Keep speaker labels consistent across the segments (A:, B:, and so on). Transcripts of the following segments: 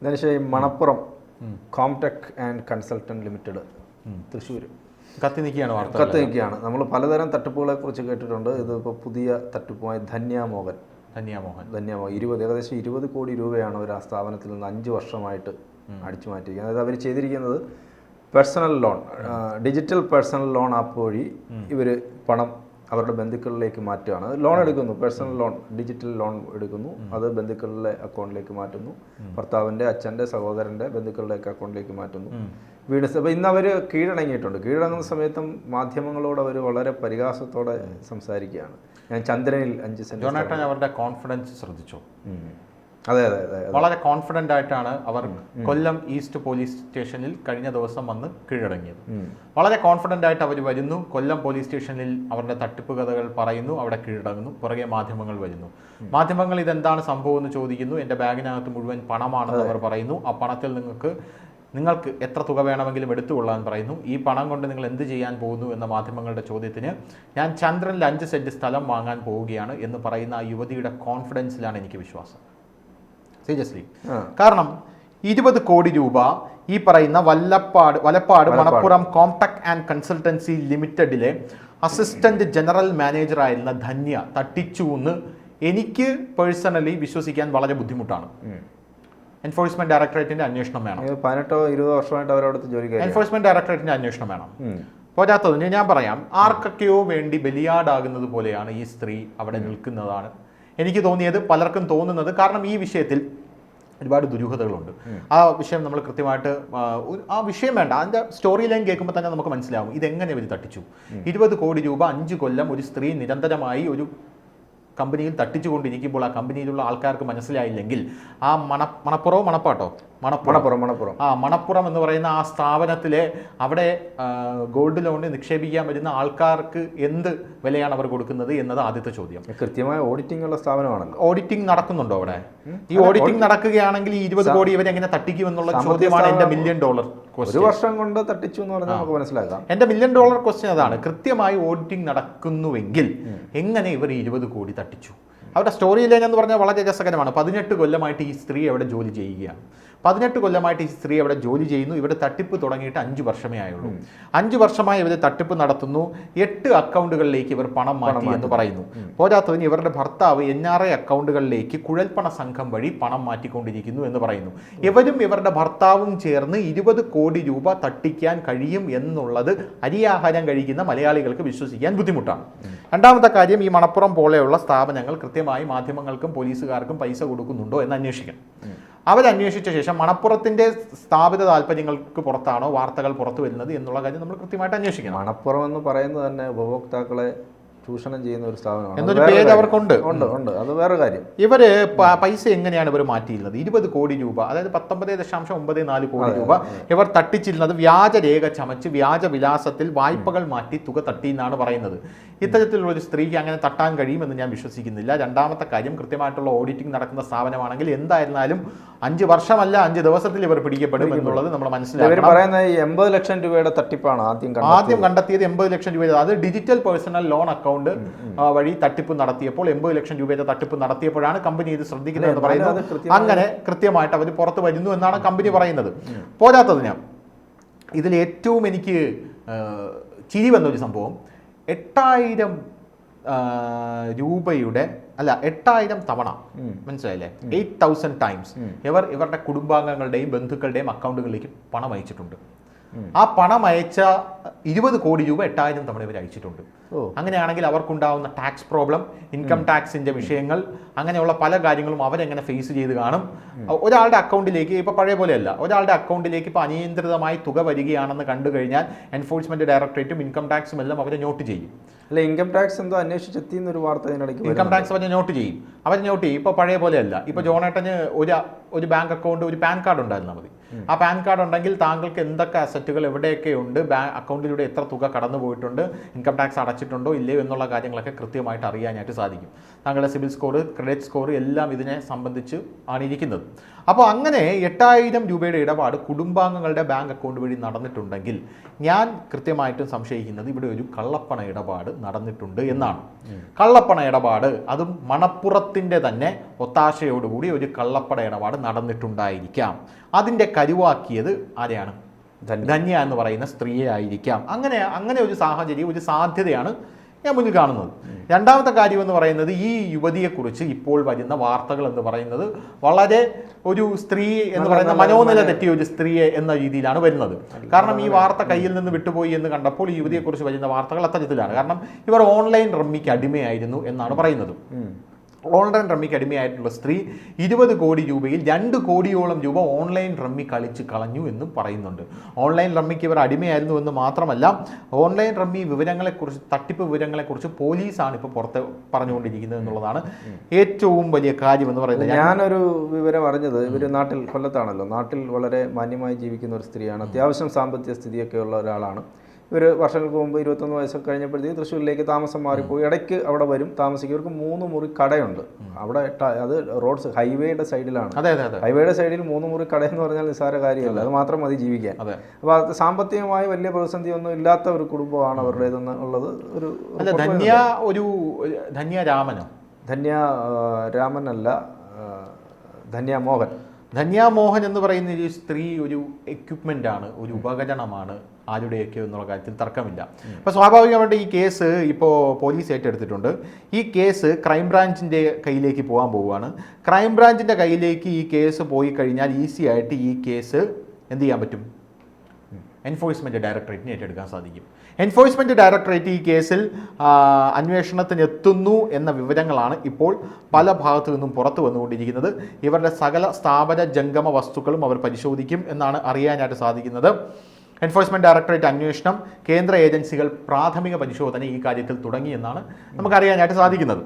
A: ധനുഷേ Manappuram Comtech and consultant limited Thrissur
B: കത്തി നിൽക്കുകയാണ്
A: കത്തി നിൽക്കുകയാണ്. നമ്മൾ പലതരം തട്ടിപ്പുകളെ കുറിച്ച് കേട്ടിട്ടുണ്ട്. ഇതിപ്പോൾ പുതിയ തട്ടിപ്പുമായി ധന്യമോഹൻ ഏകദേശം 20 കോടി രൂപയാണ് അവർ ആ സ്ഥാപനത്തിൽ നിന്ന് 5 വർഷമായിട്ട് അടിച്ചു മാറ്റിയിരിക്കുന്നത്. അതായത് അവർ ചെയ്തിരിക്കുന്നത് personal loan, digital personal loan app വഴി ഇവർ പണം അവരുടെ ബന്ധുക്കളിലേക്ക് മാറ്റുകയാണ്. ലോൺ എടുക്കുന്നു, പേഴ്സണൽ ലോൺ, ഡിജിറ്റൽ ലോൺ എടുക്കുന്നു, അത് ബന്ധുക്കളുടെ അക്കൗണ്ടിലേക്ക് മാറ്റുന്നു, ഭർത്താവിൻ്റെ, അച്ഛൻ്റെ, സഹോദരൻ്റെ ബന്ധുക്കളുടെ അക്കൗണ്ടിലേക്ക് മാറ്റുന്നു. അപ്പോൾ ഇന്ന് അവർ കീഴടങ്ങിയിട്ടുണ്ട്. കീഴടങ്ങുന്ന സമയത്തും മാധ്യമങ്ങളോട് അവർ വളരെ പരിഹാസത്തോടെ സംസാരിക്കുകയാണ്. ഞാൻ ചന്ദ്രനിൽ 5 സെന്റ്.
B: അവരുടെ കോൺഫിഡൻസ് ശ്രദ്ധിച്ചോ?
A: അതെ അതെ അതെ,
B: വളരെ കോൺഫിഡൻ്റ് ആയിട്ടാണ് അവർ കൊല്ലം ഈസ്റ്റ് പോലീസ് സ്റ്റേഷനിൽ കഴിഞ്ഞ ദിവസം വന്ന് കീഴടങ്ങിയത്. വളരെ കോൺഫിഡൻ്റ് ആയിട്ട് അവർ വരുന്നു, കൊല്ലം പോലീസ് സ്റ്റേഷനിൽ അവരുടെ തട്ടിപ്പ് കഥകൾ പറയുന്നു, അവിടെ കീഴടങ്ങുന്നു. പുറകെ മാധ്യമങ്ങൾ വരുന്നു. മാധ്യമങ്ങൾ ഇതെന്താണ് സംഭവം എന്ന് ചോദിക്കുന്നു. എൻ്റെ ബാഗിനകത്ത് മുഴുവൻ പണമാണെന്ന് അവർ പറയുന്നു. ആ പണത്തിൽ നിങ്ങൾക്ക് എത്ര തുക വേണമെങ്കിലും എടുത്തുകൊള്ളാൻ പറയുന്നു. ഈ പണം കൊണ്ട് നിങ്ങൾ എന്ത് ചെയ്യാൻ പോകുന്നു എന്ന മാധ്യമങ്ങളുടെ ചോദ്യത്തിന് ഞാൻ ചന്ദ്രനിൽ 5 സെന്റ് സ്ഥലം വാങ്ങാൻ പോവുകയാണ് എന്ന് പറയുന്ന ആ യുവതിയുടെ കോൺഫിഡൻസിലാണ് എനിക്ക് വിശ്വാസം. സീരിയസ്ലി. കാരണം 20 കോടി രൂപ ഈ പറയുന്ന Valapad Manappuram Comtech and consultancy ലിമിറ്റഡിലെ അസിസ്റ്റന്റ് ജനറൽ മാനേജറായിരുന്ന ധന്യ തട്ടിച്ചു എന്ന് എനിക്ക് പേഴ്സണലി വിശ്വസിക്കാൻ വളരെ ബുദ്ധിമുട്ടാണ്. എൻഫോഴ്സ്മെന്റ് ഡയറക്ടറേറ്റിന്റെ അന്വേഷണം വേണം.
A: 18-20 വർഷമായിട്ട് അവരവിടുത്തെ ജോലി.
B: എൻഫോഴ്സ്മെന്റ് ഡയറക്ടറേറ്റിന്റെ അന്വേഷണം വേണം. പോരാത്തതിന് ഞാൻ പറയാം, ആർക്കൊക്കെയോ വേണ്ടി ബലിയാടാകുന്നത് പോലെയാണ് ഈ സ്ത്രീ അവിടെ നിൽക്കുന്നതാണ് എനിക്ക് തോന്നിയത്, പലർക്കും തോന്നുന്നത്. കാരണം ഈ വിഷയത്തിൽ ഒരുപാട് ദുരൂഹതകളുണ്ട്. ആ വിഷയം നമ്മൾ കൃത്യമായിട്ട് ആ വിഷയം വേണ്ട, അതിൻ്റെ സ്റ്റോറി ലൈൻ കേൾക്കുമ്പോൾ തന്നെ നമുക്ക് മനസ്സിലാവും ഇതെങ്ങനെ ഇവർ തട്ടിച്ചു. 20 കോടി രൂപ 5 കൊല്ലം ഒരു സ്ത്രീ നിരന്തരമായി ഒരു കമ്പനിയിൽ തട്ടിച്ചുകൊണ്ടിരിക്കുമ്പോൾ ആ കമ്പനിയിലുള്ള ആൾക്കാർക്ക് മനസ്സിലായില്ലെങ്കിൽ ആ മണപ്പുറം എന്ന് പറയുന്ന ആ സ്ഥാപനത്തിലെ അവിടെ ഗോൾഡ് ലോൺ നിക്ഷേപിക്കാൻ വരുന്ന ആൾക്കാർക്ക് എന്ത് വിലയാണ് അവർ കൊടുക്കുന്നത് എന്നത് ആദ്യത്തെ ചോദ്യം.
A: കൃത്യമായ ഓഡിറ്റിംഗ് ഉള്ള സ്ഥാപനമാണല്ലോ.
B: ഓഡിറ്റിംഗ് നടക്കുന്നുണ്ടോ അവിടെ? ഈ ഓഡിറ്റിംഗ് നടക്കുകയാണെങ്കിൽ ഈ 20 കോടി ഇവരെങ്ങനെ തട്ടിക്കുമെന്നുള്ള ചോദ്യമാണ് എൻ്റെ $1 മില്യൺ ക്വസ്റ്റ്യൻ.
A: 1 വർഷം കൊണ്ട് തട്ടിച്ചു എന്ന് പറഞ്ഞാൽ നമുക്ക് മനസ്സിലാക്കാം.
B: എൻ്റെ $1 മില്യൺ ക്വസ്റ്റ്യൻ അതാണ്. കൃത്യമായി ഓഡിറ്റിംഗ് നടക്കുന്നുവെങ്കിൽ എങ്ങനെ ഇവർ 20 കോടി തട്ടിച്ചു? അവരുടെ സ്റ്റോറി ലൈൻ എന്ന് പറഞ്ഞാൽ വളരെ രസകരമാണ്. 18 കൊല്ലമായിട്ട് ഈ സ്ത്രീ അവിടെ ജോലി ചെയ്യുകയാണ്. 18 കൊല്ലമായിട്ട് ഈ സ്ത്രീ അവിടെ ജോലി ചെയ്യുന്നു. ഇവിടെ തട്ടിപ്പ് തുടങ്ങിയിട്ട് 5 വർഷമേ ആയുള്ളൂ. 5 വർഷമായി ഇവർ തട്ടിപ്പ് നടത്തുന്നു. 8 അക്കൗണ്ടുകളിലേക്ക് ഇവർ പണം മാറ്റി എന്ന് പറയുന്നു. പോരാത്തതിന് ഇവരുടെ ഭർത്താവ് NRI അക്കൗണ്ടുകളിലേക്ക് കുഴൽപ്പണ സംഘം വഴി പണം മാറ്റിക്കൊണ്ടിരിക്കുന്നു എന്ന് പറയുന്നു. ഇവരും ഇവരുടെ ഭർത്താവും ചേർന്ന് 20 കോടി രൂപ തട്ടിക്കാൻ കഴിയും എന്നുള്ളത് അരിയാഹാരം കഴിക്കുന്ന മലയാളികൾക്ക് വിശ്വസിക്കാൻ ബുദ്ധിമുട്ടാണ്. രണ്ടാമത്തെ കാര്യം, ഈ മണപ്പുറം പോലെയുള്ള സ്ഥാപനങ്ങൾ കൃത്യമായി മാധ്യമങ്ങൾക്കും പോലീസുകാർക്കും പൈസ കൊടുക്കുന്നുണ്ടോ എന്ന് അന്വേഷിക്കണം. അവരന്വേഷിച്ച ശേഷം മണപ്പുറത്തിന്റെ സ്ഥാപിത താല്പര്യങ്ങൾക്ക് പുറത്താണോ വാർത്തകൾ പുറത്തു വരുന്നത് എന്നുള്ള കാര്യം നമ്മൾ കൃത്യമായിട്ട് അന്വേഷിക്കണം.
A: മണപ്പുറം എന്ന് പറയുന്നത് തന്നെ ഉപഭോക്താക്കളെ ചൂഷണം ചെയ്യുന്ന ഒരു സ്ഥാപനമാണ്.
B: എന്നൊരു പേര് അവർക്കുണ്ട്.
A: അത് വേറെ കാര്യം.
B: ഇവര് പൈസ എങ്ങനെയാണ് ഇവർ മാറ്റിയിരുന്നത്? 20 കോടി രൂപ, അതായത് 19.94 കോടി രൂപ ഇവർ തട്ടിച്ചിരുന്നത് വ്യാജരേഖ ചമച്ച് വ്യാജ വിലാസത്തിൽ വായ്പകൾ മാറ്റി തുക തട്ടി എന്നാണ് പറയുന്നത്. ഇത്തരത്തിലുള്ള ഒരു സ്ത്രീക്ക് അങ്ങനെ തട്ടാൻ കഴിയുമെന്ന് ഞാൻ വിശ്വസിക്കുന്നില്ല. രണ്ടാമത്തെ കാര്യം, കൃത്യമായിട്ടുള്ള ഓഡിറ്റിംഗ് നടക്കുന്ന സ്ഥാപനമാണെങ്കിൽ എന്തായിരുന്നാലും 5 വർഷമല്ല 5 ദിവസത്തിൽ ഇവർ പിടിക്കപ്പെടും എന്നുള്ളത് നമ്മൾ മനസ്സിലാക്കണം.
A: 80 ലക്ഷം രൂപയുടെ തട്ടിപ്പാണ് ആദ്യം
B: കണ്ടെത്തിയത്. 80 ലക്ഷം രൂപ, അത് ഡിജിറ്റൽ പേഴ്സണൽ ലോൺ അക്കൗണ്ട് വഴി തട്ടിപ്പ് നടത്തിയപ്പോൾ 80 ലക്ഷം രൂപയുടെ തട്ടിപ്പ് നടത്തിയപ്പോഴാണ് കമ്പനി ഇത് ശ്രദ്ധിക്കുന്നത് എന്ന് പറയുന്നത്. അങ്ങനെ കൃത്യമായിട്ട് അവർ പുറത്തു വരുന്നു എന്നാണ് കമ്പനി പറയുന്നത്. പോരാത്തതിന് ഇതിൽ ഏറ്റവും എനിക്ക് ചിരി വന്നൊരു സംഭവം, 8000 രൂപയുടെ 8000 തവണ, മനസ്സിലായില്ലേ, 8000 ടൈംസ് ഇവരുടെ കുടുംബാംഗങ്ങളുടെയും ബന്ധുക്കളുടെയും അക്കൗണ്ടുകളിലേക്ക് പണം അയച്ചിട്ടുണ്ട്. ആ പണം അയച്ച 20 കോടി രൂപ 8000 തവണ ഇവർ അയച്ചിട്ടുണ്ട്. അങ്ങനെയാണെങ്കിൽ അവർക്കുണ്ടാവുന്ന ടാക്സ് പ്രോബ്ലം, ഇൻകം ടാക്സിന്റെ വിഷയങ്ങൾ, അങ്ങനെയുള്ള പല കാര്യങ്ങളും അവരെങ്ങനെ ഫേസ് ചെയ്ത് കാണും. ഒരാളുടെ അക്കൗണ്ടിലേക്ക് ഇപ്പോൾ പഴയ പോലെയല്ല, ഒരാളുടെ അക്കൗണ്ടിലേക്ക് ഇപ്പോൾ അനിയന്ത്രിതമായി തുക വരികയാണെന്ന് കണ്ടു കഴിഞ്ഞാൽ എൻഫോഴ്സ്മെന്റ് ഡയറക്ടറേറ്റും ഇൻകം ടാക്സും എല്ലാം അവരെ നോട്ട് ചെയ്യും.
A: അല്ല, ഇൻകം ടാക്സ് എന്തോ അന്വേഷിച്ചെത്തിയെന്നൊരു വാർത്ത ഇതിനിടയ്ക്ക്.
B: ഇൻകം ടാക്സ് അവരെ നോട്ട് ചെയ്യും. ഇപ്പോൾ പഴയ പോലെയല്ല. ഇപ്പോൾ ജോണേട്ടന് ഒരു ബാങ്ക് അക്കൗണ്ട്, ഒരു പാൻ കാർഡ് ഉണ്ടായിരുന്നാൽ മതി. ആ പാൻ കാർഡ് ഉണ്ടെങ്കിൽ താങ്കൾക്ക് എന്തൊക്കെ അസറ്റുകൾ എവിടെയൊക്കെ ഉണ്ട്, അക്കൗണ്ടിലൂടെ എത്ര തുക കടന്നു പോയിട്ടുണ്ട്, ഇൻകം ടാക്സ് അടച്ചിട്ടുണ്ടോ ഇല്ലയോ എന്നുള്ള കാര്യങ്ങളൊക്കെ കൃത്യമായിട്ട് അറിയാനായിട്ട് സാധിക്കും. താങ്കളുടെ സിബിൽ സ്കോർ, ക്രെഡിറ്റ് സ്കോർ എല്ലാം ഇതിനെ സംബന്ധിച്ച് ആണ് ഇരിക്കുന്നത്. അപ്പോൾ അങ്ങനെ 8000 രൂപയുടെ ഇടപാട് കുടുംബാംഗങ്ങളുടെ ബാങ്ക് അക്കൗണ്ട് വഴി നടന്നിട്ടുണ്ടെങ്കിൽ ഞാൻ കൃത്യമായിട്ടും സംശയിക്കുന്നത് ഇവിടെ ഒരു കള്ളപ്പണ ഇടപാട് നടന്നിട്ടുണ്ട് എന്നാണ്. കള്ളപ്പണ ഇടപാട്, അതും മണപ്പുറത്തിൻ്റെ തന്നെ ഒത്താശയോടുകൂടി ഒരു കള്ളപ്പണ ഇടപാട് നടന്നിട്ടുണ്ടായിരിക്കാം. അതിൻ്റെ കരുവാക്കിയത് ആരെയാണ്? ധന്യ എന്ന് പറയുന്ന സ്ത്രീയെ ആയിരിക്കാം. അങ്ങനെ ഒരു സാഹചര്യം, ഒരു സാധ്യതയാണ് ഞാൻ മുന്നിൽ കാണുന്നത്. രണ്ടാമത്തെ കാര്യം എന്ന് പറയുന്നത്, ഈ യുവതിയെക്കുറിച്ച് ഇപ്പോൾ വരുന്ന വാർത്തകൾ എന്ന് പറയുന്നത് വളരെ ഒരു സ്ത്രീ എന്ന് പറയുന്ന മനോനില തെറ്റിയ ഒരു സ്ത്രീയെ എന്ന രീതിയിലാണ് വരുന്നത്. കാരണം ഈ വാർത്ത കയ്യിൽ നിന്ന് വിട്ടുപോയി എന്ന് കണ്ടപ്പോൾ ഈ യുവതിയെക്കുറിച്ച് വരുന്ന വാർത്തകൾ അത്തരത്തിലാണ്. കാരണം ഇവർ ഓൺലൈൻ റമ്മിക്ക് അടിമയായിരുന്നു എന്നാണ് പറയുന്നത്. ഓൺലൈൻ റമ്മിക്ക് അടിമയായിട്ടുള്ള സ്ത്രീ 20 കോടി രൂപയിൽ 2 കോടിയോളം രൂപ ഓൺലൈൻ റമ്മി കളിച്ച് കളഞ്ഞു എന്നും പറയുന്നുണ്ട്. ഓൺലൈൻ റമ്മിക്ക് ഇവർ അടിമയായിരുന്നു എന്ന് മാത്രമല്ല, ഓൺലൈൻ റമ്മി വിവരങ്ങളെക്കുറിച്ച്, തട്ടിപ്പ് വിവരങ്ങളെക്കുറിച്ച് പോലീസാണ് ഇപ്പോൾ പുറത്ത് പറഞ്ഞുകൊണ്ടിരിക്കുന്നത് എന്നുള്ളതാണ് ഏറ്റവും വലിയ കാര്യം എന്ന് പറയുന്നത്.
A: ഞാനൊരു വിവരം അറിഞ്ഞത്, ഇവർ നാട്ടിൽ, കൊല്ലത്താണല്ലോ, നാട്ടിൽ വളരെ മാന്യമായി ജീവിക്കുന്ന ഒരു സ്ത്രീയാണ്. അത്യാവശ്യം സാമ്പത്തിക സ്ഥിതിയൊക്കെ ഉള്ള ഒരാളാണ്. ഇവർ വർഷങ്ങൾക്ക് മുമ്പ് 21 വയസ്സൊക്കെ കഴിഞ്ഞപ്പോഴത്തേക്ക് തൃശ്ശൂരിലേക്ക് താമസം മാറിപ്പോയി. ഇടയ്ക്ക് അവിടെ വരും, താമസിക്കും. ഇവർക്ക് 3 മുറി കടയുണ്ട് അവിടെ. അത് റോഡ്സ്, ഹൈവേയുടെ സൈഡിലാണ്. ഹൈവേയുടെ സൈഡിൽ 3 മുറി കടയെന്ന് പറഞ്ഞാൽ നിസ്സാര കാര്യമല്ല. അത് മാത്രം മതി ജീവിക്കാൻ. അപ്പോൾ അത് സാമ്പത്തികമായി വലിയ പ്രതിസന്ധി ഒന്നും ഇല്ലാത്ത ഒരു കുടുംബമാണ് അവരുടേതെന്ന് ഉള്ളത് ഒരു
B: ധന്യ രാമനോ?
A: ധന്യ രാമനല്ല, ധന്യ മോഹൻ.
B: ധന്യ മോഹൻ എന്ന് പറയുന്ന ഒരു സ്ത്രീ ഒരു എക്യുപ്മെൻ്റ് ആണ്, ഒരു ഉപകരണമാണ് ആരുടെയൊക്കെ എന്നുള്ള കാര്യത്തിൽ തർക്കമില്ല. അപ്പോൾ സ്വാഭാവികമായിട്ട് ഈ കേസ് ഇപ്പോൾ പോലീസ് ഏറ്റെടുത്തിട്ടുണ്ട്. ഈ കേസ് ക്രൈംബ്രാഞ്ചിൻ്റെ കയ്യിലേക്ക് പോകാൻ പോവുകയാണ്. ക്രൈംബ്രാഞ്ചിൻ്റെ കയ്യിലേക്ക് ഈ കേസ് പോയി കഴിഞ്ഞാൽ ഈസി ആയിട്ട് ഈ കേസ് എന്ത് ചെയ്യാൻ പറ്റും? എൻഫോഴ്സ്മെൻറ്റ് ഡയറക്ടറേറ്റിന് ഏറ്റെടുക്കാൻ സാധിക്കും. എൻഫോഴ്സ്മെൻറ്റ് ഡയറക്ടറേറ്റ് ഈ കേസിൽ അന്വേഷണത്തിന് എത്തുന്നു എന്ന വിവരങ്ങളാണ് ഇപ്പോൾ പല ഭാഗത്തു നിന്നും പുറത്തു വന്നുകൊണ്ടിരിക്കുന്നത്. ഇവരുടെ സകല സ്ഥാപന ജംഗമ വസ്തുക്കളും അവർ പരിശോധിക്കും എന്നാണ് അറിയാനായിട്ട് സാധിക്കുന്നത്. എൻഫോഴ്സ്മെൻറ്റ് ഡയറക്ടറേറ്റ് അന്വേഷണം, കേന്ദ്ര ഏജൻസികൾ പ്രാഥമിക പരിശോധന ഈ കാര്യത്തിൽ തുടങ്ങിയെന്നാണ് നമുക്കറിയാനായിട്ട് സാധിക്കുന്നത്.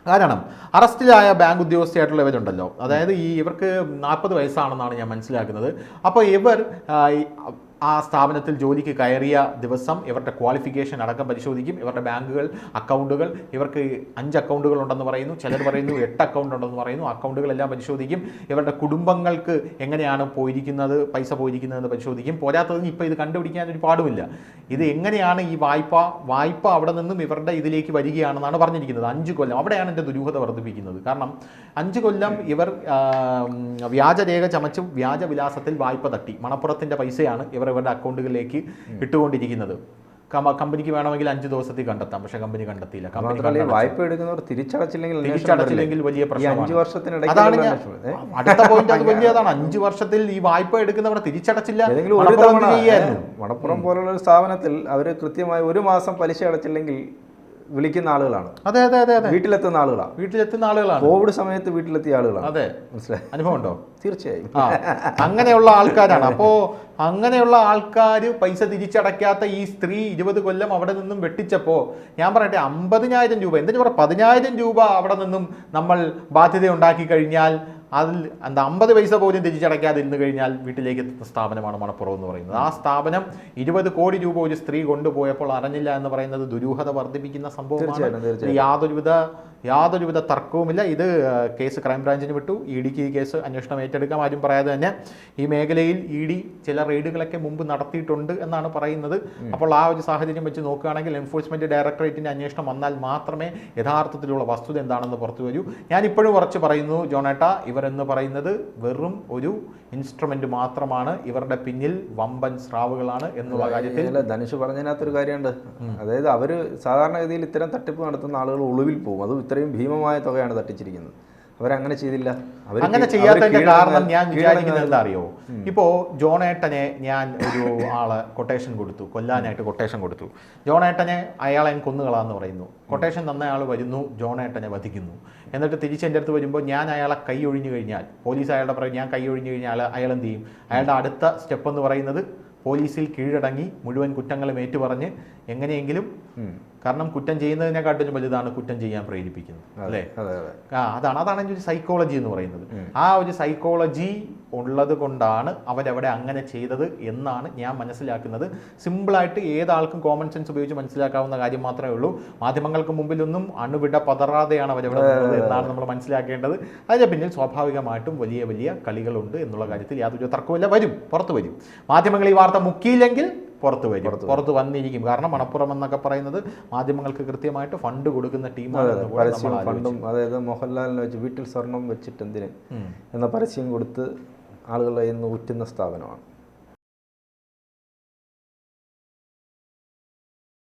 B: കാരണം അറസ്റ്റിലായ ബാങ്ക് ഉദ്യോഗസ്ഥയായിട്ടുള്ള ഇവരുണ്ടല്ലോ, അതായത് ഇവർക്ക് 40 വയസ്സാണെന്നാണ് ഞാൻ മനസ്സിലാക്കുന്നത്. അപ്പോൾ ഇവർ ആ സ്ഥാപനത്തിൽ ജോലിക്ക് കയറിയ ദിവസം ഇവരുടെ ക്വാളിഫിക്കേഷൻ അടക്കം പരിശോധിക്കും. ഇവരുടെ ബാങ്കുകൾ, അക്കൗണ്ടുകൾ, ഇവർക്ക് 5 അക്കൗണ്ടുകൾ ഉണ്ടെന്ന് പറയുന്നു, ചിലർ പറയുന്നു 8 അക്കൗണ്ട് ഉണ്ടെന്ന് പറയുന്നു. അക്കൗണ്ടുകളെല്ലാം പരിശോധിക്കും. ഇവരുടെ കുടുംബങ്ങൾക്ക് എങ്ങനെയാണ് പൈസ പോയിരിക്കുന്നതെന്ന് പരിശോധിക്കും. പോരാത്തതിന് ഇപ്പോൾ ഇത് കണ്ടുപിടിക്കാനൊരു പാടുമില്ല. ഇത് എങ്ങനെയാണ് ഈ വായ്പ അവിടെ നിന്നും ഇവരുടെ ഇതിലേക്ക് വരികയാണെന്നാണ് പറഞ്ഞിരിക്കുന്നത്. 5 കൊല്ലം, അവിടെയാണ് എൻ്റെ ദുരൂഹത വർദ്ധിപ്പിക്കുന്നത്. കാരണം 5 കൊല്ലം ഇവർ വ്യാജരേഖ ചമച്ചും വ്യാജവിലാസത്തിൽ വായ്പ തട്ടി മണപ്പുറത്തിൻ്റെ പൈസയാണ് ഇവരുടെ അക്കൗണ്ടുകളിലേക്ക് ഇട്ടുകൊണ്ടിരിക്കുന്നത്. കമ്പനിക്ക് വേണമെങ്കിൽ 5 ദിവസത്തിൽ കണ്ടെത്താം, പക്ഷെ കമ്പനി കണ്ടെത്തിയില്ല.
A: വായ്പ എടുക്കുന്നവർ തിരിച്ചടച്ചില്ലെങ്കിൽ വലിയ പ്രശ്നമാണ്.
B: അതാണ് അടുത്ത പോയിന്റ്, അത് വലിയതാണ്. 5 വർഷത്തിൽ ഈ വായ്പ എടുക്കുന്നവർ തിരിച്ചടച്ചില്ല.
A: മണപ്പുറം പോലുള്ള ഒരു സ്ഥാപനത്തിൽ അവർ കൃത്യമായി 1 മാസം പലിശ അടച്ചില്ലെങ്കിൽ വിളിക്കുന്ന ആളുകളാണ്.
B: അതെ അതെ അതെ അതെ,
A: വീട്ടിലെത്തുന്ന ആളുകളാണ്. കോവിഡ് സമയത്ത് വീട്ടിലെത്തിയ ആളുകളാണ്.
B: അതെ,
A: മനസ്സിലായി.
B: അനുഭവം ഉണ്ടോ?
A: തീർച്ചയായും.
B: അങ്ങനെയുള്ള ആൾക്കാരാണ്. അപ്പോൾ അങ്ങനെയുള്ള ആൾക്കാർ പൈസ തിരിച്ചടയ്ക്കാത്ത ഈ സ്ത്രീ 20 കൊല്ലം അവിടെ നിന്നും വെട്ടിച്ചപ്പോൾ ഞാൻ പറയട്ടെ, 50,000 രൂപ, എന്തിനു പറയാം, 10,000 രൂപ അവിടെ നിന്നും നമ്മൾ ബാധ്യത ഉണ്ടാക്കി കഴിഞ്ഞാൽ അതിൽ 50 പൈസ പോലും തിരിച്ചടയ്ക്കാതെ ഇരുന്ന് കഴിഞ്ഞാൽ വീട്ടിലേക്ക് എത്തുന്ന സ്ഥാപനമാണ് മണപ്പുറം എന്ന് പറയുന്നത്. ആ സ്ഥാപനം 20 കോടി രൂപ ഒരു സ്ത്രീ കൊണ്ടുപോയപ്പോൾ അറിഞ്ഞില്ല എന്ന് പറയുന്നത് ദുരൂഹത വർദ്ധിപ്പിക്കുന്ന സംഭവമാണ്. യാതൊരുവിധ തർക്കവുമില്ല. ഇത് കേസ് ക്രൈംബ്രാഞ്ചിന് വിട്ടു. ഇഡിക്ക് ഈ കേസ് അന്വേഷണം ഏറ്റെടുക്കാം. ആരും പറയാതെ തന്നെ ഈ മേഖലയിൽ ഇഡി ചില റെയ്ഡുകളൊക്കെ മുമ്പ് നടത്തിയിട്ടുണ്ട് എന്നാണ് പറയുന്നത്. അപ്പോൾ ആ ഒരു സാഹചര്യം വെച്ച് നോക്കുകയാണെങ്കിൽ എൻഫോഴ്സ്മെൻറ്റ് ഡയറക്ടറേറ്റിൻ്റെ അന്വേഷണം വന്നാൽ മാത്രമേ യഥാർത്ഥത്തിലുള്ള വസ്തുത എന്താണെന്ന് പുറത്തു വരൂ. ഞാനിപ്പോഴും ഉറച്ച് പറയുന്നു ജോണേട്ട, ഇവരെന്ന് പറയുന്നത് വെറും ഒരു ഇൻസ്ട്രുമെന്റ് മാത്രമാണ്. ഇവരുടെ പിന്നിൽ വമ്പൻ സ്രാവുകളാണ് എന്നുള്ള കാര്യത്തിൽ
A: ധനുഷ് പറഞ്ഞതിനകത്തൊരു കാര്യമുണ്ട്. അതായത് അവർ സാധാരണഗതിയിൽ ഇത്തരം തട്ടിപ്പ് നടത്തുന്ന ആളുകൾ ഒളിവിൽ പോകും. അത് ഇത്രയും ഭീമമായ തുകയാണ് തട്ടിച്ചിരിക്കുന്നത്. അവരങ്ങനെ ചെയ്തില്ല.
B: അങ്ങനെ ചെയ്യാത്തതിന്റെ കാരണം ഞാൻ വിചാരിക്കുന്നത് എന്താ അറിയോ? ഇപ്പോ ജോണേട്ടനെ ഞാൻ ഒരു ആളെ കൊട്ടേഷൻ കൊടുത്തു, കൊല്ലാനായിട്ട് കൊട്ടേഷൻ കൊടുത്തു. ജോണേട്ടനെ അയാളെ കൊന്നുകളാന്ന് പറയുന്നു. കൊട്ടേഷൻ തന്ന ആൾ വരുന്നു, ജോണേട്ടനെ വധിക്കുന്നു. എന്നിട്ട് തിരിച്ചെൻ്റെ അടുത്ത് വരുമ്പോൾ ഞാൻ അയാളെ കൈ ഒഴിഞ്ഞു കഴിഞ്ഞാൽ, പോലീസ് അയാളുടെ പറയും ഞാൻ കൈ ഒഴിഞ്ഞു കഴിഞ്ഞാൽ അയാൾ എന്ത് ചെയ്യും? അയാളുടെ അടുത്ത സ്റ്റെപ്പ് എന്ന് പറയുന്നത് പോലീസിൽ കീഴടങ്ങി മുഴുവൻ കുറ്റങ്ങളും ഏറ്റുപറഞ്ഞ് എങ്ങനെയെങ്കിലും, കാരണം കുറ്റം ചെയ്യുന്നതിനെക്കാട്ടിലും വലുതാണ് കുറ്റം ചെയ്യാൻ പ്രേരിപ്പിക്കുന്നത്, അല്ലേ? അതാണ് എൻ്റെ ഒരു സൈക്കോളജി എന്ന് പറയുന്നത്. ആ ഒരു സൈക്കോളജി ഉള്ളത് കൊണ്ടാണ് അവരവിടെ അങ്ങനെ ചെയ്തത് എന്നാണ് ഞാൻ മനസ്സിലാക്കുന്നത്. സിമ്പിളായിട്ട് ഏതാൾക്കും കോമൺ സെൻസ് ഉപയോഗിച്ച് മനസ്സിലാക്കാവുന്ന കാര്യം മാത്രമേ ഉള്ളൂ. മാധ്യമങ്ങൾക്ക് മുമ്പിലൊന്നും അണുവിട പതറാതെയാണ് അവരവിടെ നിന്നത് എന്നാണ് നമ്മൾ മനസ്സിലാക്കേണ്ടത്. അതിന് പിന്നിൽ സ്വാഭാവികമായിട്ടും വലിയ വലിയ കളികളുണ്ട് എന്നുള്ള കാര്യത്തിൽ യാതൊരു തർക്കമില്ല. പുറത്തു വരും. മാധ്യമങ്ങൾ ഈ വാർത്ത മുക്കിയില്ലെങ്കിൽ പുറത്ത് വന്നിരിക്കും. കാരണം മണപ്പുറം എന്നൊക്കെ പറയുന്നത് മാധ്യമങ്ങൾക്ക് കൃത്യമായിട്ട് ഫണ്ട് കൊടുക്കുന്ന ടീമാണ്.
A: ഫണ്ടും, അതായത് മോഹൻലാലിനെ വെച്ച് വീട്ടിൽ സ്വർണം വെച്ചിട്ട് എന്തിന് എന്ന പരസ്യം കൊടുത്ത് ആളുകളെ ഇന്ന് ഊറ്റുന്ന സ്ഥാപനമാണ്.